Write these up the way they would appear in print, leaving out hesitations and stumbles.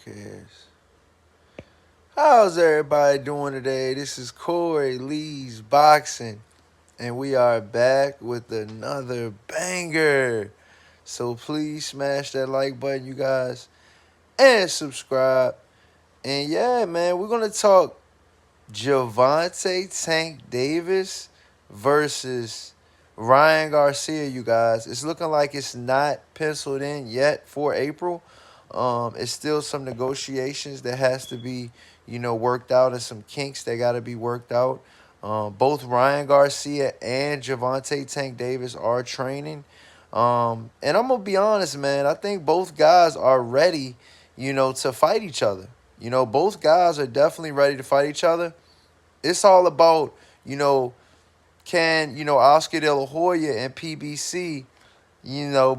cares? How's everybody doing today? This is Corey Lee's Boxing, and we are back with another banger. So please smash that like button, you guys, and subscribe. And yeah, man, we're gonna talk Gervonta Tank Davis versus Ryan Garcia, you guys. It's looking like it's not penciled in yet for April. It's still some negotiations that has to be, worked out, and some kinks that got to be worked out. Both Ryan Garcia and Gervonta Tank Davis are training. And I'm going to be honest, man. I think both guys are ready, to fight each other. Both guys are definitely ready to fight each other. It's all about, can, Oscar De La Hoya and PBC,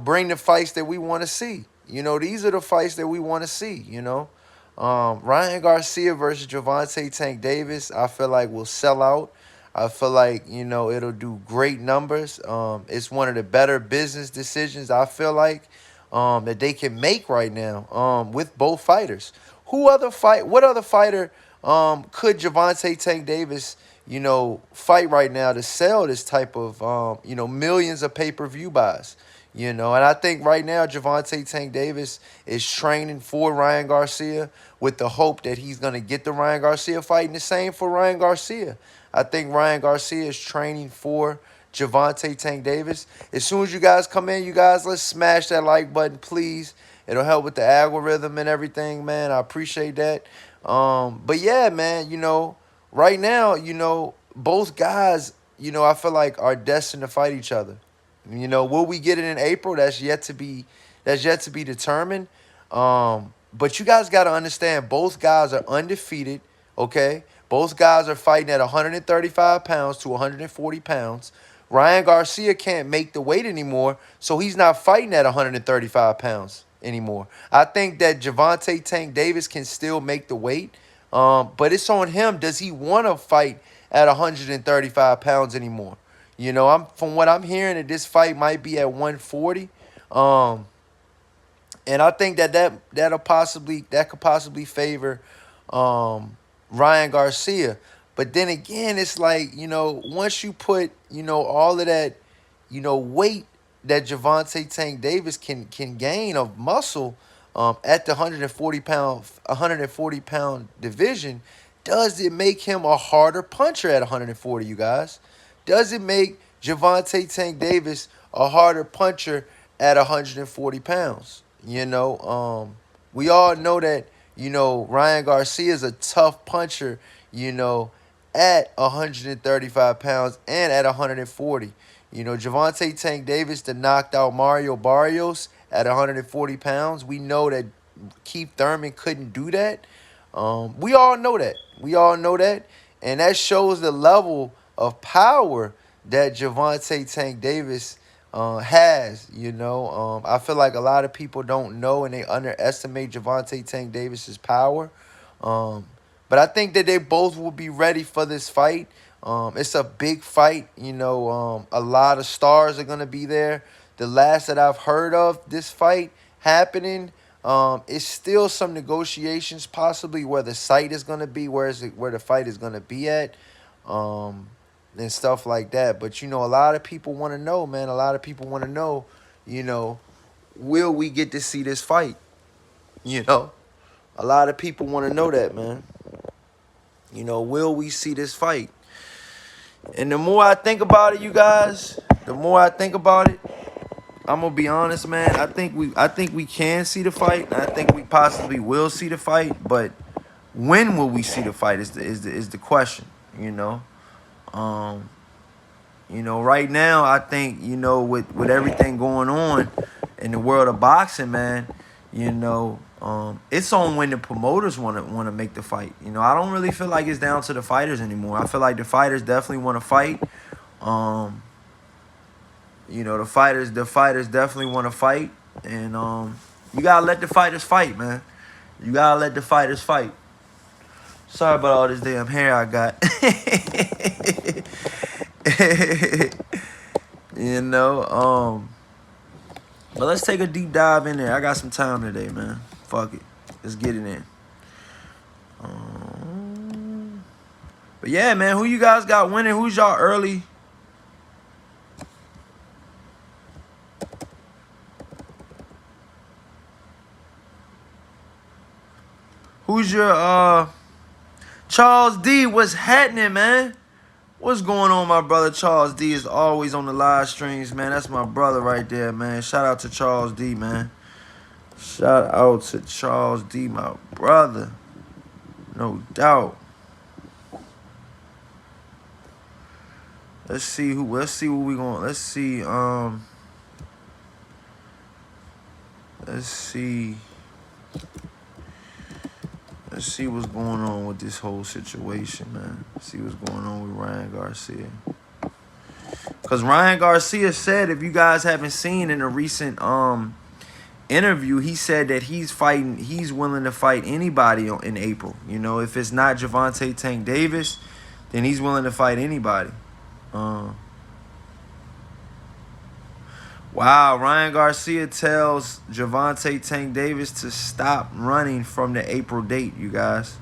bring the fights that we want to see. These are the fights that we want to see. Ryan Garcia versus Gervonta Tank Davis, I feel like will sell out. I feel like, it'll do great numbers. It's one of the better business decisions, I feel like, that they can make right now with both fighters. What other fighter could Gervonta Tank Davis, fight right now to sell this type of, millions of pay-per-view buys? And I think right now Gervonta Tank Davis is training for Ryan Garcia with the hope that he's going to get the Ryan Garcia fight. And the same for Ryan Garcia. I think Ryan Garcia is training for Gervonta Tank Davis. As soon as you guys come in, you guys, let's smash that like button, please. It'll help with the algorithm and everything, man. I appreciate that. But yeah, man, right now, both guys, I feel like are destined to fight each other. Will we get it in April? That's yet to be determined. But you guys got to understand, both guys are undefeated. Okay, both guys are fighting at 135 pounds to 140 pounds. Ryan Garcia can't make the weight anymore, so he's not fighting at 135 pounds anymore. I think that Gervonta Tank Davis can still make the weight, but it's on him. Does he want to fight at 135 pounds anymore? I'm from what I'm hearing that this fight might be at 140. And I think that could possibly favor Ryan Garcia. But then again, it's like, once you put, all of that, weight that Gervonta Tank Davis can gain of muscle at the 140 pound division, does it make him a harder puncher at 140, you guys? Does it make Gervonta Tank Davis a harder puncher at 140 pounds? We all know that, Ryan Garcia is a tough puncher, at 135 pounds and at 140. Gervonta Tank Davis that knocked out Mario Barrios at 140 pounds. We know that Keith Thurman couldn't do that. We all know that. And that shows the level of power that Gervonta Tank Davis has. I feel like a lot of people don't know and they underestimate Gervonta Tank Davis's power. But I think that they both will be ready for this fight. It's a big fight. A lot of stars are going to be there. The last that I've heard of this fight happening, it's still some negotiations, possibly where the site is going to be, where the fight is going to be at, and stuff like that. But, a lot of people want to know, man. A lot of people want to know, will we get to see this fight? A lot of people want to know that, man. Will we see this fight? And the more I think about it, you guys, I'm gonna be honest, man. I think we can see the fight. And I think we possibly will see the fight. But when will we see the fight is the question. Right now, I think, with everything going on in the world of boxing, man, it's on when the promoters want to make the fight. I don't really feel like it's down to the fighters anymore. I feel like the fighters definitely want to fight. The fighters definitely want to fight, and you gotta let the fighters fight, man. You gotta let the fighters fight. Sorry about all this damn hair I got. But let's take a deep dive in there. I got some time today, man. Fuck it. Let's get it in. But yeah, man, who you guys got winning? Who's y'all early? Who's your Charles D? What's happening, man? What's going on, my brother? Charles D is always on the live streams, man. That's my brother right there, man. Shout out to Charles D, man. Shout out to Charles D, my brother. No doubt. Let's see what we going. Let's see what's going on with this whole situation, man. See what's going on with Ryan Garcia. Because Ryan Garcia said, if you guys haven't seen in a recent interview, he said that he's willing to fight anybody in April. You know, if it's not Gervonta Tank Davis, then he's willing to fight anybody. Wow, Ryan Garcia tells Gervonta Tank Davis to stop running from the April date, you guys.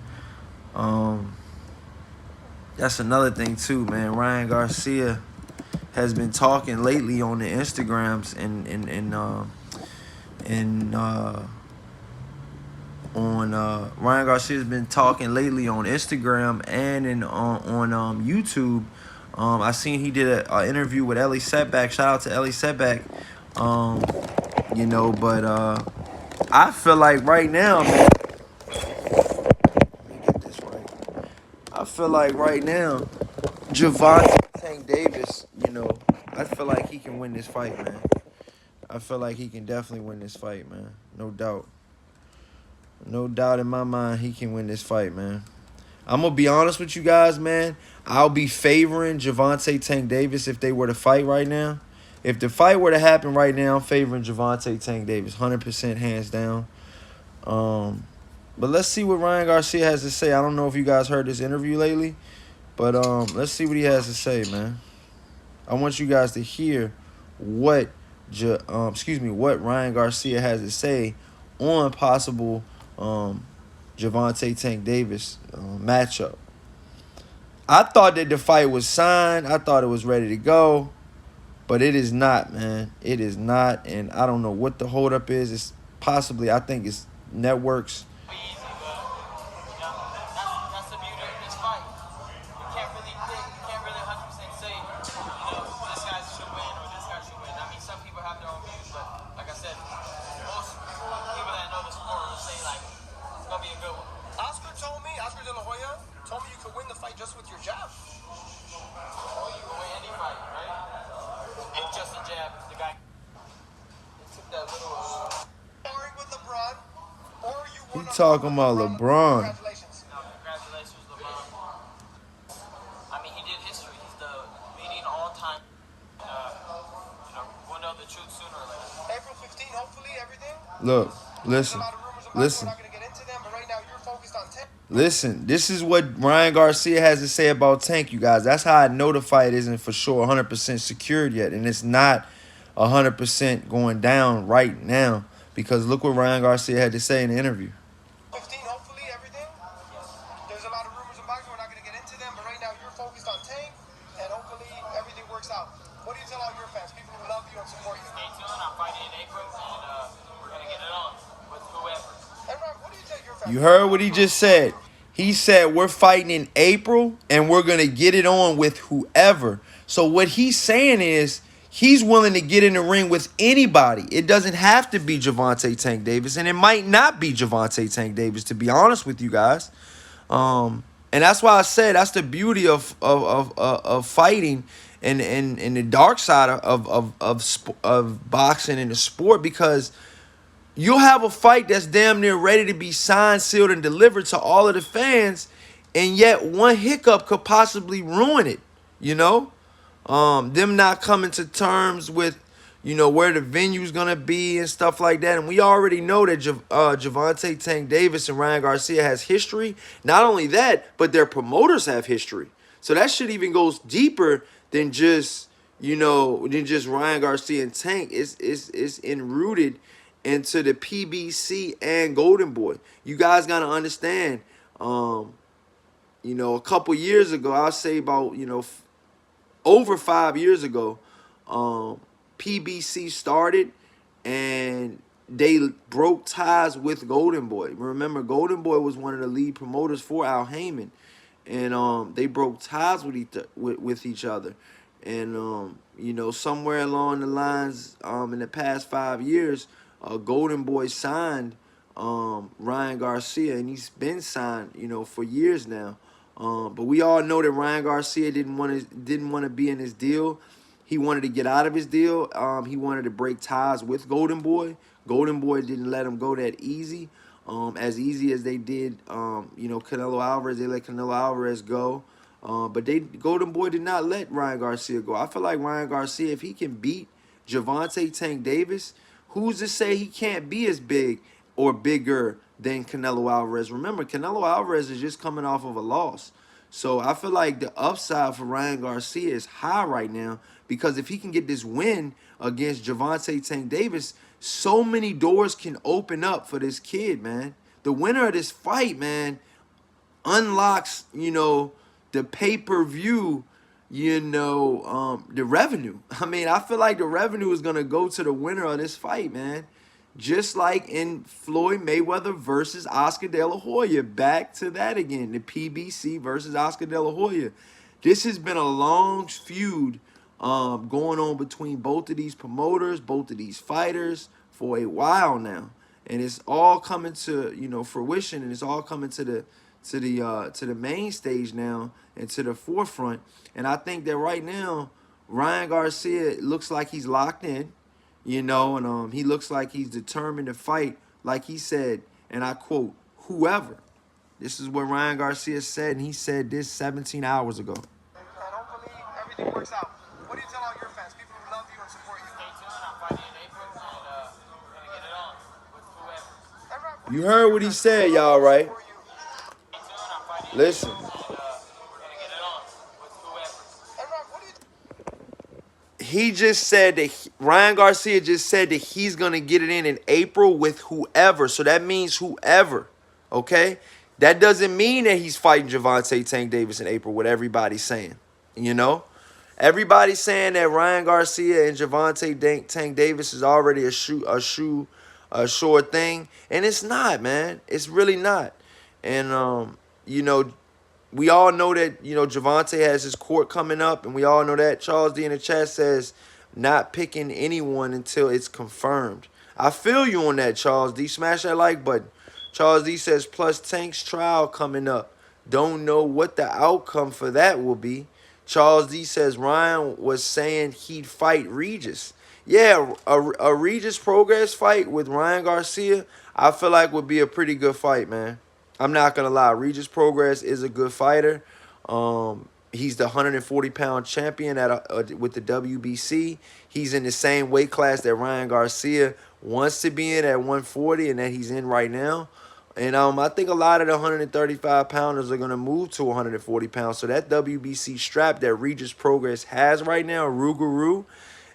That's another thing too, man. Ryan Garcia has been talking lately on the Instagrams Ryan Garcia's been talking lately on Instagram and on YouTube. I seen he did an interview with Ellie Setback. Shout out to Ellie Setback. You know, but I feel like right now, man. Let me get this right. I feel like right now, Gervonta Tank Davis, you know, I feel like he can win this fight, man. I feel like he can definitely win this fight, man. No doubt. No doubt in my mind he can win this fight, man. I'm going to be honest with you guys, man. I'll be favoring Gervonta Tank Davis if they were to fight right now. If the fight were to happen right now, I'm favoring Gervonta Tank Davis, 100% hands down. But let's see what Ryan Garcia has to say. I don't know if you guys heard this interview lately, but let's see what he has to say, man. I want you guys to hear what Ryan Garcia has to say on possible Gervonta Tank Davis matchup. I thought that the fight was signed. I thought it was ready to go. But it is not, man. It is not. And I don't know what the holdup is. It's possibly, I think it's networks. That's the beauty of this fight. You can't really pick, you can't really 100% say, this guy should win or this guy should win. I mean, some people have their own views, but like I said, most people that know the sport will say, like, it's going to be a good one. Oscar De La Hoya told me you could win the fight just with your jab. Oh, you can win any fight, right? It's just a jab. The guy took that little sparring with LeBron, or you won. He talking about LeBron. Congratulations. No, congratulations, LeBron. I mean, he did history. He's the leading all-time. We'll know the truth sooner or later. April 15, hopefully, everything. Look, listen. We're not going to get into them, but right now you're focused on Tank. Listen, this is what Ryan Garcia has to say about Tank, you guys. That's how I know the fight isn't for sure 100% secured yet. And it's not 100% going down right now. Because look what Ryan Garcia had to say in the interview. 15, hopefully, everything. There's a lot of rumors and boxing. We're not going to get into them, but right now you're focused on Tank, and hopefully everything works out. What do you tell all your fans, people who love you and support you? Stay tuned. I'm fighting in April, and we're going to get it on with whoever. And Ron, what do you tell your fans? You heard what he just said. He said we're fighting in April, and we're going to get it on with whoever. So what he's saying is he's willing to get in the ring with anybody. It doesn't have to be Gervonta Tank Davis, and it might not be Gervonta Tank Davis, to be honest with you guys. And that's why I said that's the beauty of fighting and the dark side of boxing and the sport, because you'll have a fight that's damn near ready to be signed, sealed, and delivered to all of the fans, and yet one hiccup could possibly ruin it, you know? Them not coming to terms with, where the venue's going to be and stuff like that. And we already know that Gervonta Tank Davis and Ryan Garcia has history. Not only that, but their promoters have history. So that shit even goes deeper than just, Ryan Garcia and Tank. It's enrooted into the PBC and Golden Boy. You guys gotta understand. A couple years ago, I'll say about over 5 years ago, PBC started and they broke ties with Golden Boy. Remember, Golden Boy was one of the lead promoters for Al Heyman, and they broke ties with each other. And somewhere along the lines, in the past 5 years, Golden Boy signed Ryan Garcia, and he's been signed, for years now. But we all know that Ryan Garcia didn't want to be in his deal. He wanted to get out of his deal. He wanted to break ties with Golden Boy. Golden Boy didn't let him go that easy. As easy as they did, Canelo Alvarez, they let Canelo Alvarez go. But Golden Boy did not let Ryan Garcia go. I feel like Ryan Garcia, if he can beat Gervonta Tank Davis, who's to say he can't be as big or bigger than Canelo Alvarez? Remember, Canelo Alvarez is just coming off of a loss. So I feel like the upside for Ryan Garcia is high right now, because if he can get this win against Gervonta Tank Davis, so many doors can open up for this kid, man. The winner of this fight, man, unlocks, the pay-per-view, the revenue. I mean, I feel like the revenue is going to go to the winner of this fight, man. Just like in Floyd Mayweather versus Oscar De La Hoya. Back to that again, the PBC versus Oscar De La Hoya. This has been a long feud going on between both of these promoters, both of these fighters for a while now. And it's all coming to, fruition, and it's all coming to the main stage now and to the forefront. And I think that right now, Ryan Garcia looks like he's locked in, and he looks like he's determined to fight, like he said, and I quote, whoever. This is what Ryan Garcia said, and he said this 17 hours ago. And hopefully everything works out. What do you tell all your fans, people who love you and support you? Stay tuned. I'm fighting in April, and gonna get it on with whoever. You heard what he said, y'all, right? Stay tuned. I'm fighting in Listen. April, and gonna get it on with whoever. He just said that Ryan Garcia just said that he's going to get it in April with whoever. So that means whoever, okay? That doesn't mean that he's fighting Gervonta Tank Davis in April, what everybody's saying, Everybody's saying that Ryan Garcia and Gervonta Tank Davis is already a sure thing. And it's not, man. It's really not. And, we all know that, Gervonta has his court coming up, and we all know that. Charles D in the chat says not picking anyone until it's confirmed. I feel you on that, Charles D. Smash that like button. Charles D says, plus Tank's trial coming up. Don't know what the outcome for that will be. Charles D says Ryan was saying he'd fight Regis. Yeah, a Regis Progress fight with Ryan Garcia, I feel like would be a pretty good fight, man. I'm not going to lie. Regis Progress is a good fighter. He's the 140-pound champion with the WBC. He's in the same weight class that Ryan Garcia wants to be in at 140 and that he's in right now. And I think a lot of the 135-pounders are going to move to 140 pounds. So that WBC strap that Regis Progress has right now, Rougarou,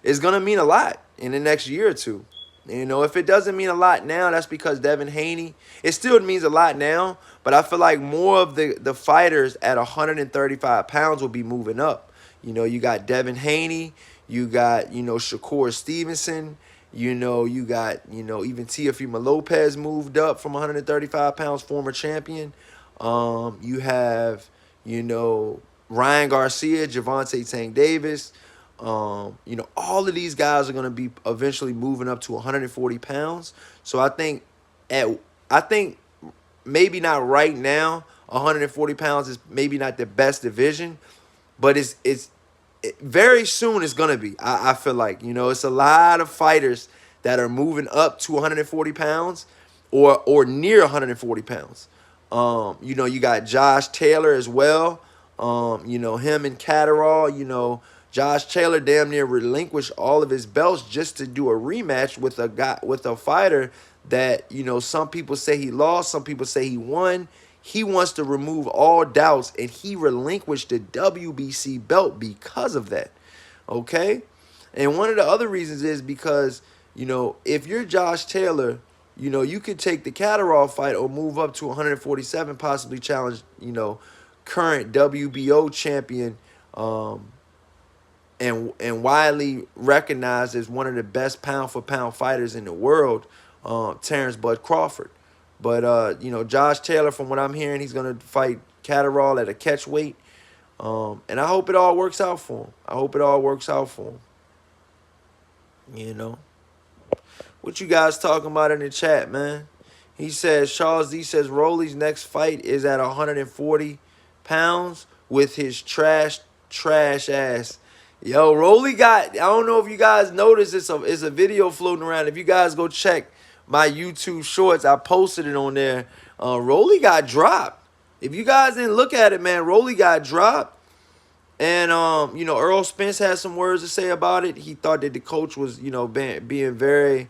is going to mean a lot in the next year or two. If it doesn't mean a lot now, that's because Devin Haney, it still means a lot now, but I feel like more of the fighters at 135 pounds will be moving up. You got Devin Haney, you got, Shakur Stevenson, you got, even Teofimo Lopez moved up from 135 pounds, former champion. You have, Ryan Garcia, Gervonta Tank Davis. All of these guys are going to be eventually moving up to 140 pounds. So I think maybe not right now. 140 pounds is maybe not the best division, but it's very soon it's going to be. I feel like, it's a lot of fighters that are moving up to 140 pounds or near 140 pounds. You got Josh Taylor as well. Him and Catterall, Josh Taylor damn near relinquished all of his belts just to do a rematch with a fighter that, some people say he lost, some people say he won. He wants to remove all doubts, and he relinquished the WBC belt because of that. Okay? And one of the other reasons is because, if you're Josh Taylor, you could take the Catterall fight or move up to 147, possibly challenge, current WBO champion, um, and widely recognized as one of the best pound for pound fighters in the world, Terrence Bud Crawford. But Josh Taylor, from what I'm hearing, he's gonna fight Catterall at a catch weight, and I hope it all works out for him. I hope it all works out for him. You know. What you guys talking about in the chat, man? He says, Charles D says, Rolly's next fight is at 140 pounds with his trash ass. Yo, Rolly got, I don't know if you guys noticed, it's a video floating around. If you guys go check my YouTube shorts, I posted it on there. Rolly got dropped. If you guys didn't look at it, man, Rolly got dropped. And, Earl Spence had some words to say about it. He thought that the coach was, being very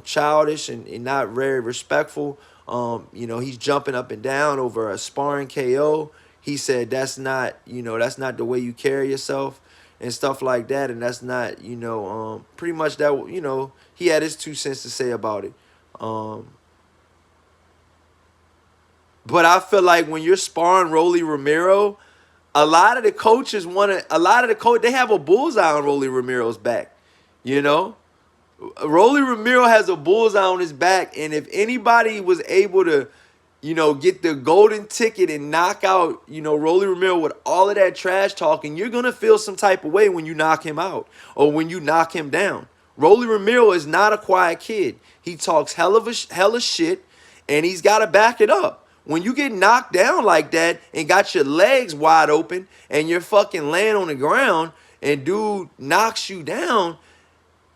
childish and not very respectful. He's jumping up and down over a sparring KO. He said that's not the way you carry yourself and stuff like that. And that's not, pretty much that, he had his 2 cents to say about it. But I feel like when you're sparring Rolly Romero, a lot of the coaches they have a bullseye on Rolly Romero's back. Rolly Romero has a bullseye on his back, and if anybody was able to, get the golden ticket and knock out, Rolly Romero with all of that trash talking, you're gonna feel some type of way when you knock him out or when you knock him down. Rolly Romero is not a quiet kid. He talks hella shit, and he's got to back it up. When you get knocked down like that and got your legs wide open and you're fucking laying on the ground and dude knocks you down,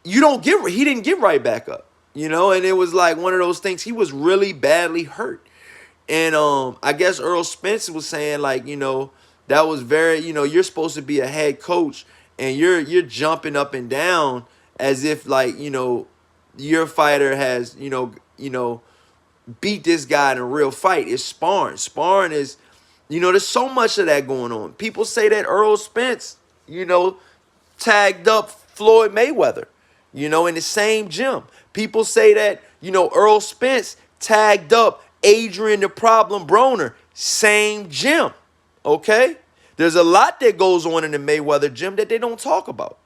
he didn't get right back up, and it was like one of those things. He was really badly hurt. And I guess Earl Spence was saying, like, that was very, you're supposed to be a head coach and you're jumping up and down as if, like, your fighter has, beat this guy in a real fight. It's sparring. Sparring is, there's so much of that going on. People say that Earl Spence, tagged up Floyd Mayweather, in the same gym. People say that, Earl Spence tagged up Adrian the Problem Broner, same gym. Okay? There's a lot that goes on in the Mayweather gym that they don't talk about.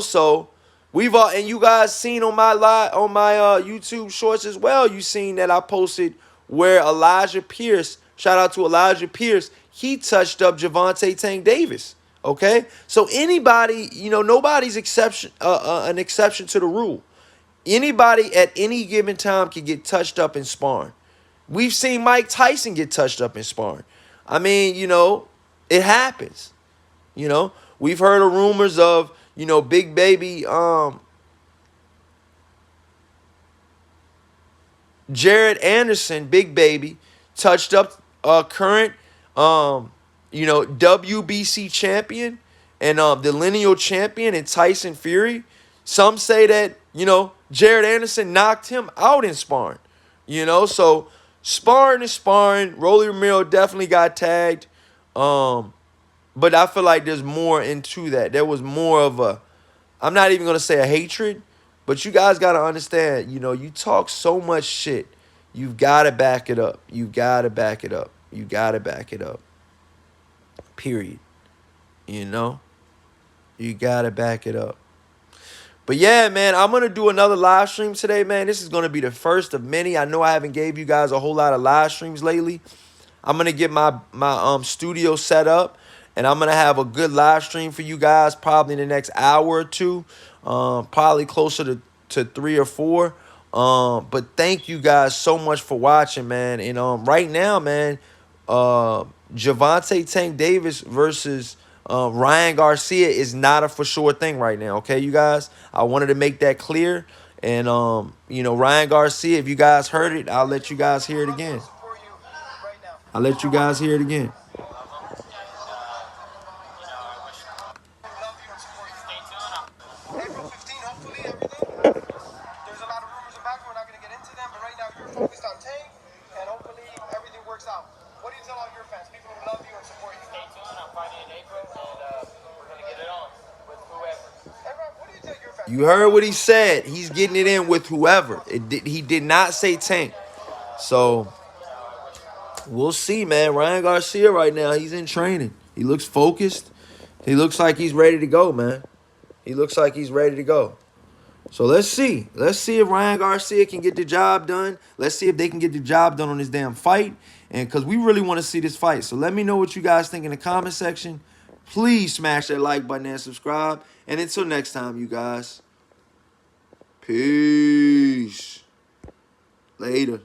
So we've all, and you guys seen on my YouTube shorts as well, you seen that I posted where Elijah Pierce, shout out to Elijah Pierce, he touched up Gervonta Tank Davis. Okay? So anybody, nobody's an exception to the rule. Anybody at any given time can get touched up in sparring. We've seen Mike Tyson get touched up in sparring. I mean, it happens. We've heard of rumors of, Big Baby, Jared Anderson, Big Baby, touched up current, WBC champion and the lineal champion and Tyson Fury. Some say that, Jared Anderson knocked him out in sparring. So sparring is sparring. Rolly Romero definitely got tagged. But I feel like there's more into that. There was more of a, I'm not even going to say a hatred, but you guys got to understand, you talk so much shit. You've got to back it up. You got to back it up. You got to back it up. Period. You got to back it up. But yeah, man, I'm going to do another live stream today, man. This is going to be the first of many. I know I haven't gave you guys a whole lot of live streams lately. I'm going to get my studio set up, and I'm going to have a good live stream for you guys probably in the next hour or two, probably closer to 3 or 4. But thank you guys so much for watching, man. And right now, man, Gervonta Tank Davis versus Ryan Garcia is not a for sure thing right now, okay, you guys? I wanted to make that clear. And, Ryan Garcia, if you guys heard it, I'll let you guys hear it again. I'll let you guys hear it again. April 15, hopefully everything. There's a lot of rumors about it. We're not going to get into them, but right now you're focused on Tank, and hopefully everything works out. What do you tell all your fans, people who love you and support you? Stay tuned. I'm fighting in April, and we're going to get it on with whoever. Hey, Rob, what do you tell your fans? You heard what he said. He's getting it in with whoever. He did not say Tank. So we'll see, man. Ryan Garcia right now, he's in training. He looks focused. He looks like he's ready to go, man. He looks like he's ready to go. So let's see. Let's see if Ryan Garcia can get the job done. Let's see if they can get the job done on this damn fight. And because we really want to see this fight. So let me know what you guys think in the comment section. Please smash that like button and subscribe. And until next time, you guys. Peace. Later.